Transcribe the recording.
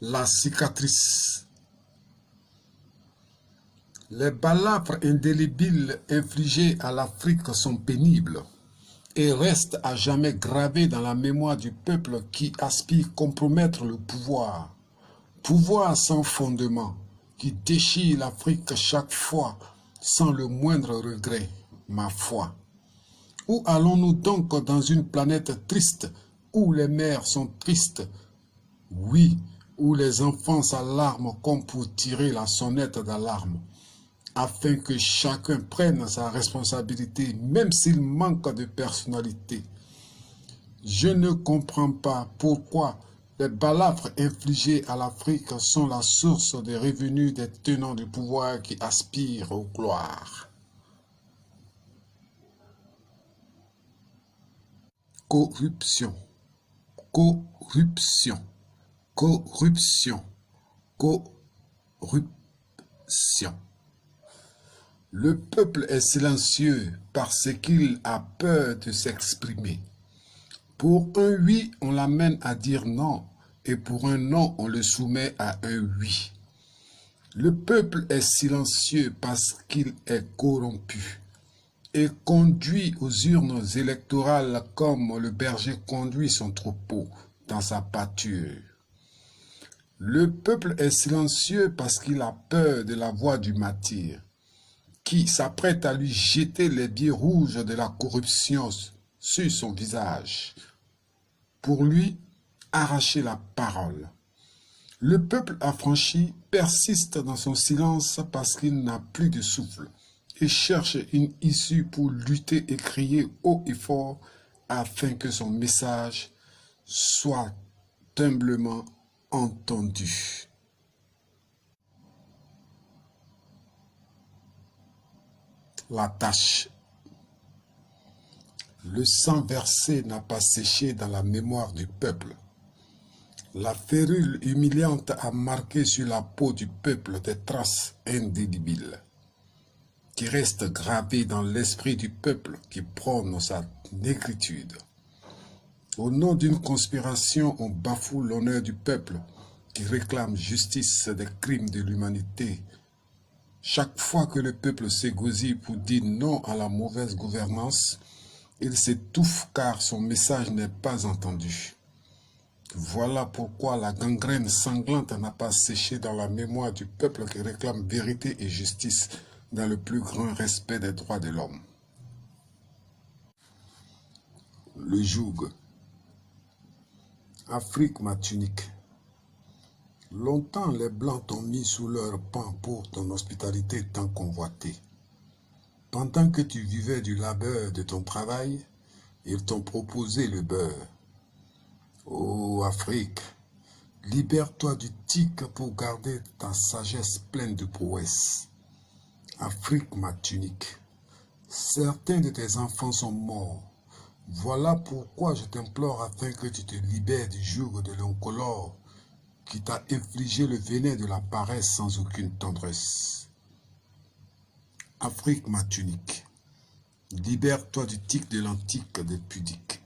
La cicatrice. Les balafres indélébiles infligés à l'Afrique sont pénibles et restent à jamais gravés dans la mémoire du peuple qui aspire à compromettre le pouvoir. Pouvoir sans fondement, qui déchire l'Afrique chaque fois sans le moindre regret, ma foi. Où allons-nous donc dans une planète triste, où les mères sont tristes? Oui, où les enfants s'alarment comme pour tirer la sonnette d'alarme, afin que chacun prenne sa responsabilité, même s'il manque de personnalité. Je ne comprends pas pourquoi les balafres infligés à l'Afrique sont la source des revenus des tenants du pouvoir qui aspirent aux gloires. Corruption, corruption, corruption, corruption. Le peuple est silencieux parce qu'il a peur de s'exprimer. Pour un oui, on l'amène à dire non, et pour un non, on le soumet à un oui. Le peuple est silencieux parce qu'il est corrompu et conduit aux urnes électorales comme le berger conduit son troupeau dans sa pâture. Le peuple est silencieux parce qu'il a peur de la voix du martyr, qui s'apprête à lui jeter les billets rouges de la corruption sur son visage, pour lui arracher la parole. Le peuple affranchi persiste dans son silence parce qu'il n'a plus de souffle et cherche une issue pour lutter et crier haut et fort afin que son message soit humblement entendu. La tâche. Le sang versé n'a pas séché dans la mémoire du peuple. La férule humiliante a marqué sur la peau du peuple des traces indélébiles, qui restent gravées dans l'esprit du peuple qui prône sa négritude. Au nom d'une conspiration, on bafoue l'honneur du peuple qui réclame justice des crimes de l'humanité. Chaque fois que le peuple s'égosille pour dire non à la mauvaise gouvernance, il s'étouffe car son message n'est pas entendu. Voilà pourquoi la gangrène sanglante n'a pas séché dans la mémoire du peuple qui réclame vérité et justice dans le plus grand respect des droits de l'homme. Le joug. Afrique matunique. Longtemps les Blancs t'ont mis sous leur pan pour ton hospitalité tant convoitée. Pendant que tu vivais du labeur de ton travail, ils t'ont proposé le beurre. Ô Afrique, libère-toi du tic pour garder ta sagesse pleine de prouesse. Afrique matunique, certains de tes enfants sont morts. Voilà pourquoi je t'implore afin que tu te libères du joug de l'oncolore qui t'a infligé le venin de la paresse sans aucune tendresse. Afrique matunique, libère-toi du tic de l'antique des pudiques.